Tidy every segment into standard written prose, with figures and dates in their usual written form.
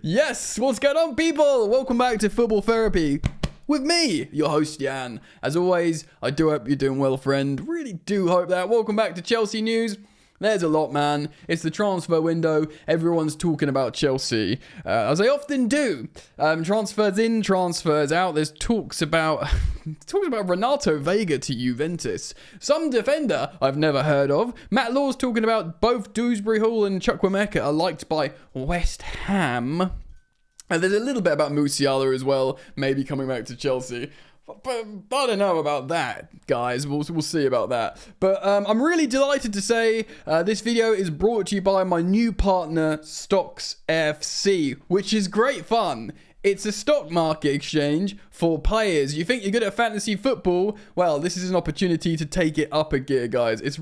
Yes, what's going on, people? Welcome back to Football Therapy with me, your host, Jan. As always, I do hope you're doing well, friend. Really do hope that. Welcome back to Chelsea news. There's a lot, man. It's the transfer window. Everyone's talking about Chelsea, as they often do. Transfers in, transfers out. There's talks about Renato Veiga to Juventus. Some defender I've never heard of. Matt Law's talking about both Dewsbury Hall and Chukwuemeka are liked by West Ham. And there's a little bit about Musiala as well, maybe coming back to Chelsea. But I don't know about that, guys. We'll see about that. But I'm really delighted to say this video is brought to you by my new partner, Stocks FC, which is great fun. It's a stock market exchange for players. You think you're good at fantasy football? Well, this is an opportunity to take it up a gear, guys.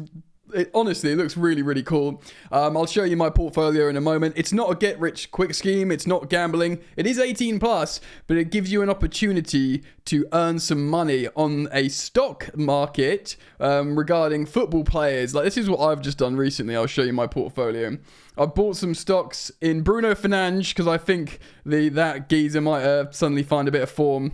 Honestly, it looks really, really cool. I'll show you my portfolio in a moment. It's not a get-rich-quick scheme. It's not gambling. It is 18+, but it gives you an opportunity to earn some money on a stock market regarding football players. Like, this is what I've just done recently. I'll show you my portfolio. I've bought some stocks in Bruno Fernandes because I think that geezer might suddenly find a bit of form.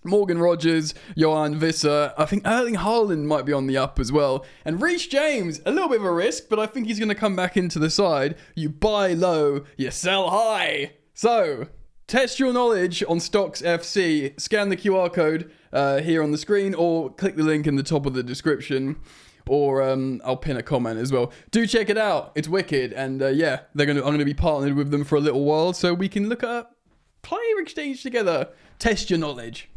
Morgan Rogers, Johan Visser, I think Erling Haaland might be on the up as well. And Reece James, a little bit of a risk, but I think he's going to come back into the side. You buy low, you sell high. So, test your knowledge on Stocks FC. Scan the QR code here on the screen or click the link in the top of the description. Or I'll pin a comment as well. Do check it out. It's wicked. And yeah, I'm going to be partnered with them for a little while so we can look at player exchange together. Test your knowledge.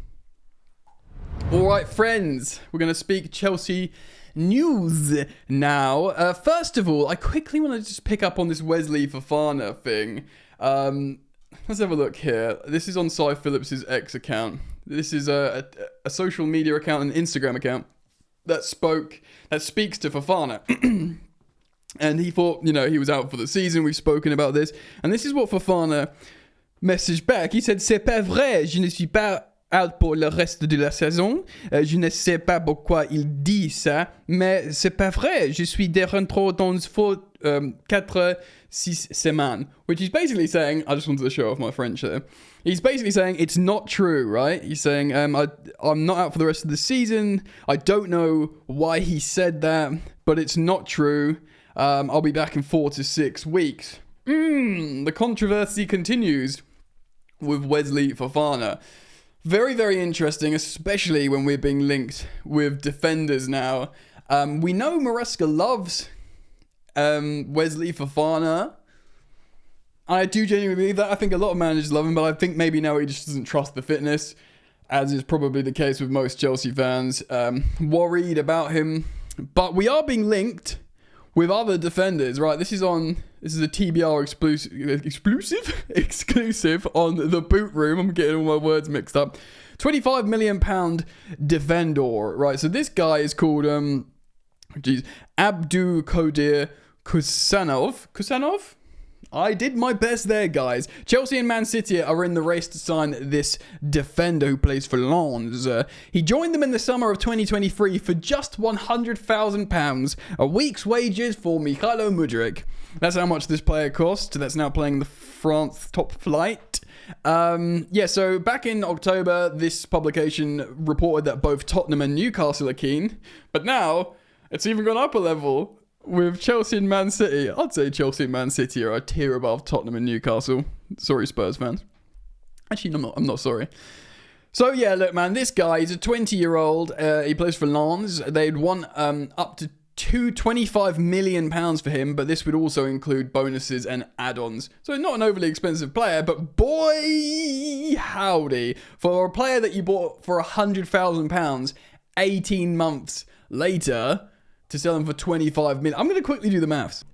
All right, friends, we're going to speak Chelsea news now. First of all, I quickly want to just pick up on this Wesley Fofana thing. Let's have a look here. This is on Cy Phillips' X account. This is a social media account, an Instagram account that speaks to Fofana. And he thought, he was out for the season. We've spoken about this. And this is what Fofana messaged back. He said, "C'est pas vrai, je ne suis pas out pour le reste de la saison. Je ne sais pas pourquoi il dit ça, mais c'est pas vrai. Je suis de retour dans 4-6 semaines." Which is basically saying, I just wanted to show off my French there. He's basically saying it's not true, right? He's saying, I'm not out for the rest of the season. I don't know why he said that, but it's not true. I'll be back in 4 to 6 weeks. The controversy continues with Wesley Fofana. Very, very interesting, especially when we're being linked with defenders now. We know Maresca loves Wesley Fofana. I do genuinely believe that. I think a lot of managers love him, but I think maybe now he just doesn't trust the fitness, as is probably the case with most Chelsea fans. Worried about him. But we are being linked with other defenders, right? This is a TBR exclusive on the Boot Room. I'm getting all my words mixed up. £25 million defender, right? So this guy is called Abdul Qadir Kusanov. I did my best there, guys. Chelsea and Man City are in the race to sign this defender who plays for Lens. He joined them in the summer of 2023 for just £100,000, a week's wages for Mykhailo Mudryk. That's how much this player cost. That's now playing the France top flight. So back in October, this publication reported that both Tottenham and Newcastle are keen. But now, it's even gone up a level with Chelsea and Man City. I'd say Chelsea and Man City are a tier above Tottenham and Newcastle. Sorry, Spurs fans. Actually, I'm not sorry. So yeah, look, man, this guy is a 20-year-old. He plays for Lens. They'd want up to £25 million for him, but this would also include bonuses and add-ons. So not an overly expensive player, but boy, howdy. For a player that you bought for £100,000, 18 months later, to sell him for 25 million. I'm going to quickly do the maths.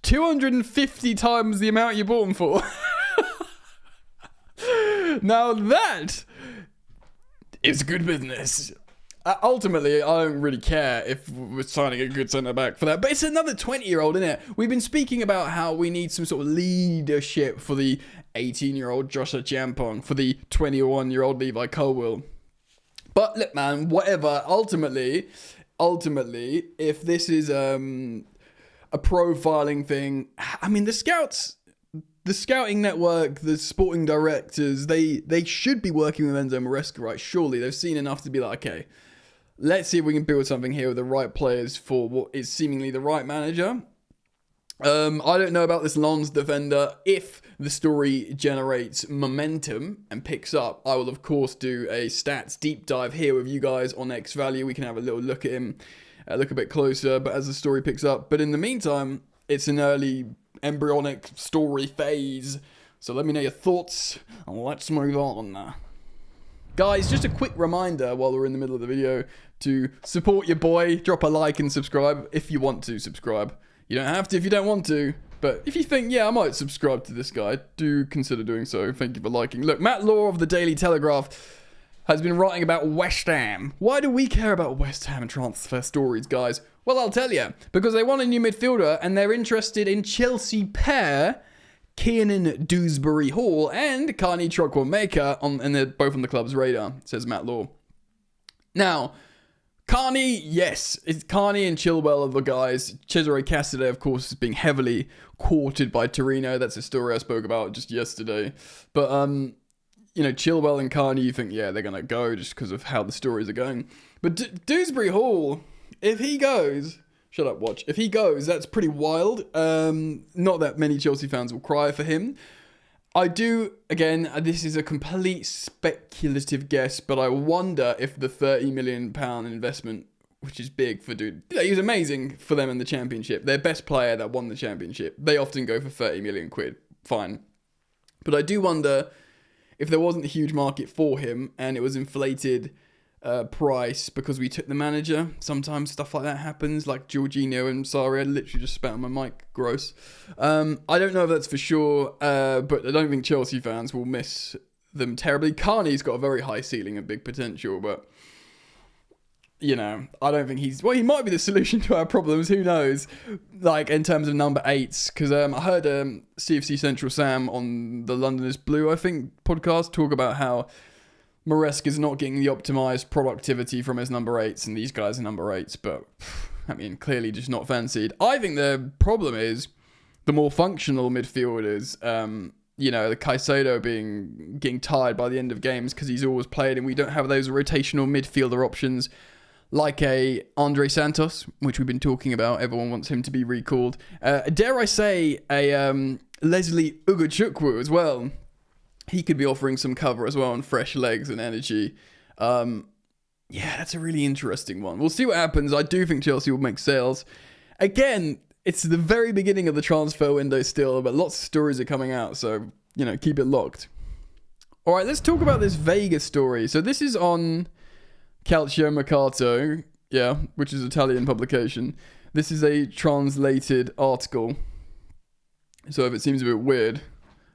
250 times the amount you bought him for. Now that is good business. Ultimately, I don't really care if we're signing a good centre-back for that. But it's another 20-year-old, isn't it? We've been speaking about how we need some sort of leadership for the 18-year-old Joshua Champong, for the 21-year-old Levi Colwill. But look, man, whatever. Ultimately, if this is a profiling thing, I mean, the scouts, the scouting network, the sporting directors, they should be working with Enzo Maresca, right? Surely they've seen enough to be like, okay, let's see if we can build something here with the right players for what is seemingly the right manager. I don't know about this Lens defender. If the story generates momentum and picks up, I will of course do a stats deep dive here with you guys on X Value. We can have a little look at him, look a bit closer, but as the story picks up. But in the meantime, it's an early embryonic story phase. So let me know your thoughts and let's move on. Guys, just a quick reminder while we're in the middle of the video to support your boy. Drop a like and subscribe if you want to subscribe. You don't have to if you don't want to, but if you think, yeah, I might subscribe to this guy, do consider doing so. Thank you for liking. Look, Matt Law of the Daily Telegraph has been writing about West Ham. Why do we care about West Ham transfer stories, guys? Well, I'll tell you. Because they want a new midfielder and they're interested in Chelsea pair Kiernan Dewsbury-Hall and Carney Chukwuemeka, and they're both on the club's radar, says Matt Law. Now, Carney, yes, it's Carney and Chilwell are the guys. Cesare Casadei, of course, is being heavily courted by Torino. That's a story I spoke about just yesterday. But, you know, Chilwell and Carney, you think, yeah, they're going to go just because of how the stories are going. But Dewsbury-Hall, if he goes... Shut up, watch. If he goes, that's pretty wild. Not that many Chelsea fans will cry for him. I do, again, this is a complete speculative guess, but I wonder if the £30 million investment, which is big for dude, he was amazing for them in the championship. Their best player that won the championship. They often go for 30 million quid. Fine. But I do wonder if there wasn't a huge market for him and it was inflated price because we took the manager. Sometimes stuff like that happens, like Jorginho and Sarri. I literally just spat on my mic. Gross. I don't know if that's for sure, but I don't think Chelsea fans will miss them terribly. Carney's got a very high ceiling and big potential, but you know, I don't think he's... Well, he might be the solution to our problems. Who knows? Like, in terms of number 8s. Because I heard CFC Central Sam on the Londoners Blue, I think, podcast talk about how Maresca is not getting the optimized productivity from his number 8s, and these guys are number 8s, but, I mean, clearly just not fancied. I think the problem is the more functional midfielders, you know, the Caicedo getting tired by the end of games because he's always played, and we don't have those rotational midfielder options like a Andre Santos, which we've been talking about. Everyone wants him to be recalled. Dare I say, a Leslie Ugachukwu as well. He could be offering some cover as well and fresh legs and energy. Yeah, that's a really interesting one. We'll see what happens. I do think Chelsea will make sales. Again, it's the very beginning of the transfer window still, but lots of stories are coming out, so, you know, keep it locked. All right, let's talk about this Veiga story. So this is on Calcio Mercato, yeah, which is an Italian publication. This is a translated article, so if it seems a bit weird,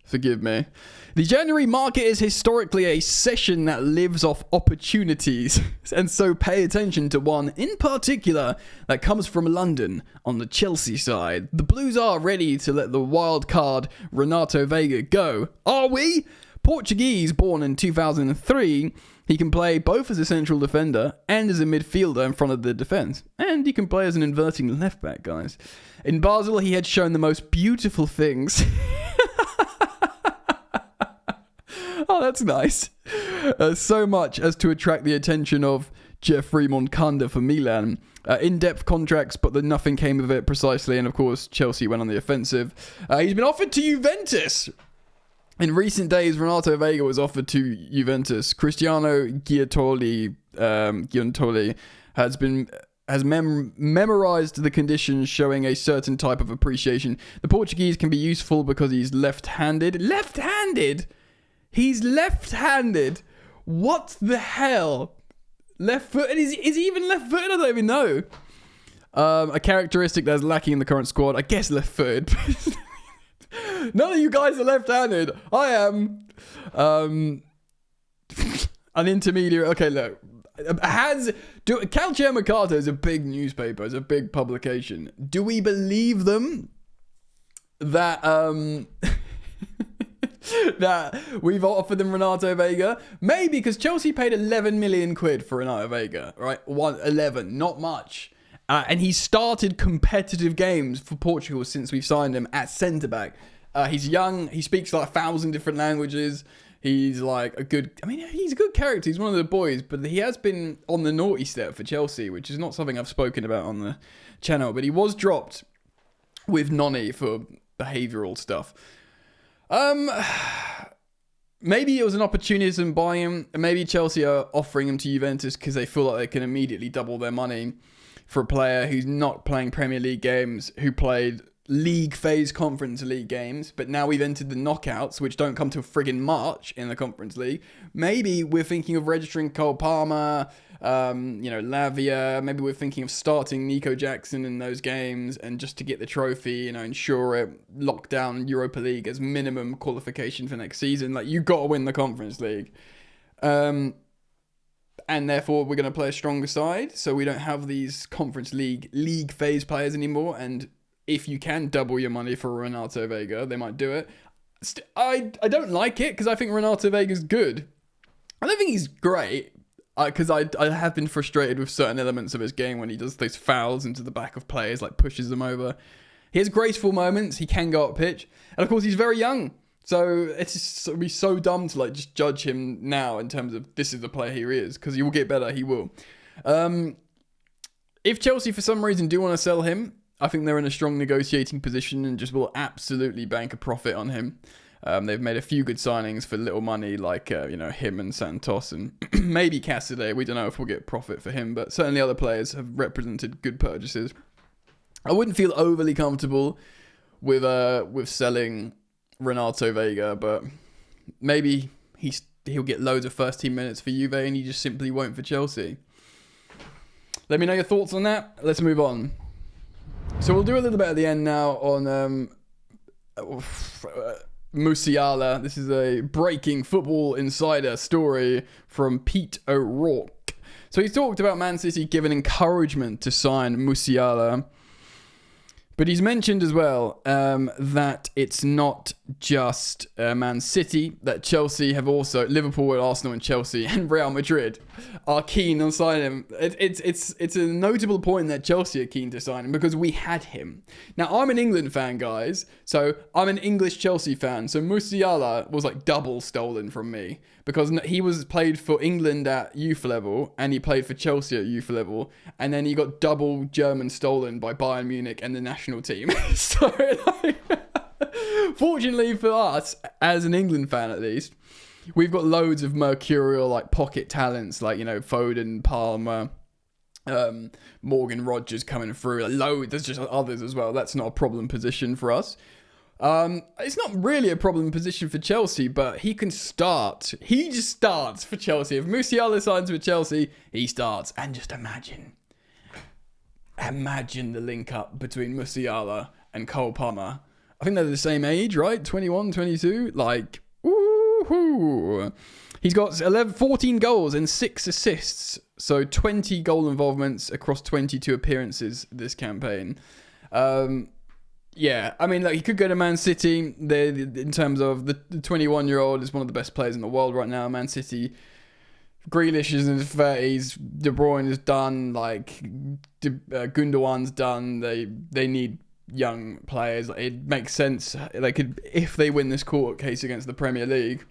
forgive me. The January market is historically a session that lives off opportunities, and so pay attention to one in particular that comes from London on the Chelsea side. The Blues are ready to let the wild card Renato Veiga go. Are we? Portuguese, born in 2003, he can play both as a central defender and as a midfielder in front of the defence. And he can play as an inverting left back, guys. In Basel, he had shown the most beautiful things... Oh, that's nice. So much as to attract the attention of Jeffrey Moncada for Milan. In-depth contracts, but then nothing came of it precisely. And of course, Chelsea went on the offensive. He's been offered to Juventus. In recent days, Renato Veiga was offered to Juventus. Cristiano Giuntoli has memorized the conditions showing a certain type of appreciation. The Portuguese can be useful because he's left-handed. Left-handed? He's left-handed. What the hell? Left-footed? Is he even left-footed? I don't even know. A characteristic that's lacking in the current squad. I guess left-footed. None of you guys are left-handed. I am. An intermediate. Okay, look. Calcio Mercato is a big newspaper. It's a big publication. Do we believe them that... that we've offered them Renato Veiga? Maybe, because Chelsea paid 11 million quid for Renato Veiga, right? 11, not much. And he started competitive games for Portugal since we've signed him at centre-back. He's young. He speaks like 1,000 different languages. He's like he's a good character. He's one of the boys, but he has been on the naughty step for Chelsea, which is not something I've spoken about on the channel. But he was dropped with Noni for behavioural stuff. Maybe it was an opportunism buy him. Maybe Chelsea are offering him to Juventus because they feel like they can immediately double their money for a player who's not playing Premier League games, who played league phase Conference League games, but now we've entered the knockouts, which don't come till friggin' March in the Conference League. Maybe we're thinking of registering Cole Palmer, Lavia. Maybe we're thinking of starting Nico Jackson in those games, and just to get the trophy, ensure it, lock down Europa League as minimum qualification for next season. Like, you got to win the Conference League. And therefore we're going to play a stronger side, so we don't have these Conference League phase players anymore. And if you can double your money for Renato Veiga, they might do it. I don't like it because I think Renato Veiga's good. I don't think he's great because I have been frustrated with certain elements of his game when he does those fouls into the back of players, like pushes them over. He has graceful moments. He can go up pitch. And of course, he's very young. So it'd be so dumb to just judge him now in terms of this is the player he is, because he will get better. He will. If Chelsea for some reason do want to sell him, I think they're in a strong negotiating position and just will absolutely bank a profit on him. They've made a few good signings for little money, like him and Santos and maybe Cassidy. We don't know if we'll get profit for him, but certainly other players have represented good purchases. I wouldn't feel overly comfortable with selling Renato Veiga, but maybe he'll get loads of first team minutes for Juve and he just simply won't for Chelsea. Let me know your thoughts on that. Let's move on. So we'll do a little bit at the end now on Musiala. This is a breaking Football Insider story from Pete O'Rourke. So he's talked about Man City giving encouragement to sign Musiala. But he's mentioned as well that it's not just Man City, that Chelsea have also, Liverpool, Arsenal and Chelsea and Real Madrid are keen on signing him. It's a notable point that Chelsea are keen to sign him because we had him. Now, I'm an England fan, guys, so I'm an English Chelsea fan. So Musiala was like double stolen from me because he was played for England at youth level and he played for Chelsea at youth level, and then he got double German stolen by Bayern Munich and the national team. So, fortunately for us, as an England fan at least, we've got loads of mercurial pocket talents like Foden, Palmer, Morgan Rogers coming through. There's just others as well. That's not a problem position for us. It's not really a problem position for Chelsea, but he can start. He just starts for Chelsea. If Musiala signs with Chelsea, he starts. And just imagine the link up between Musiala and Cole Palmer. I think they're the same age, right? 21, 22. Woohoo! He's got 14 goals and 6 assists. So 20 goal involvements across 22 appearances this campaign. Yeah, I mean, he could go to Man City. In terms of the 21-year-old is one of the best players in the world right now. Man City, Grealish is in his 30s. De Bruyne is done. Gundogan's done. They need young players. It makes sense. They could, if they win this court case against the Premier League,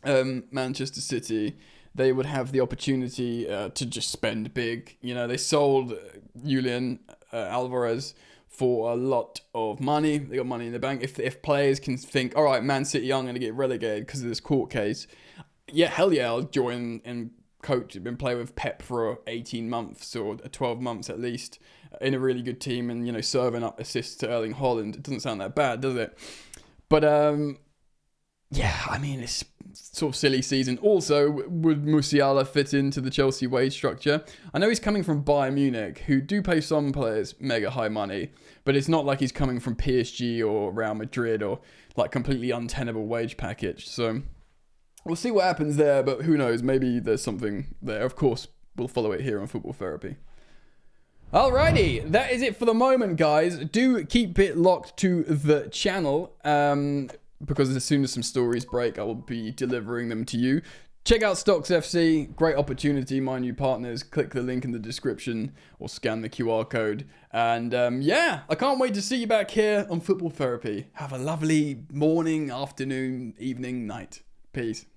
Manchester City, they would have the opportunity to just spend big. They sold Julian Alvarez for a lot of money. They got money in the bank. If players can think, all right, Man City, I'm going to get relegated because of this court case. Yeah, hell yeah, I'll join and coach and play with Pep for 18 months or 12 months at least in a really good team and, serving up assists to Erling Haaland. It doesn't sound that bad, does it? But, yeah, I mean, it's sort of silly season. Also, would Musiala fit into the Chelsea wage structure? I know he's coming from Bayern Munich, who do pay some players mega high money, but it's not like he's coming from PSG or Real Madrid or completely untenable wage package. So we'll see what happens there, but who knows? Maybe there's something there. Of course, we'll follow it here on Football Therapy. Alrighty, that is it for the moment, guys. Do keep it locked to the channel, because as soon as some stories break, I will be delivering them to you. Check out Stocks FC. Great opportunity, my new partners. Click the link in the description or scan the QR code. And yeah, I can't wait to see you back here on Football Therapy. Have a lovely morning, afternoon, evening, night. Peace.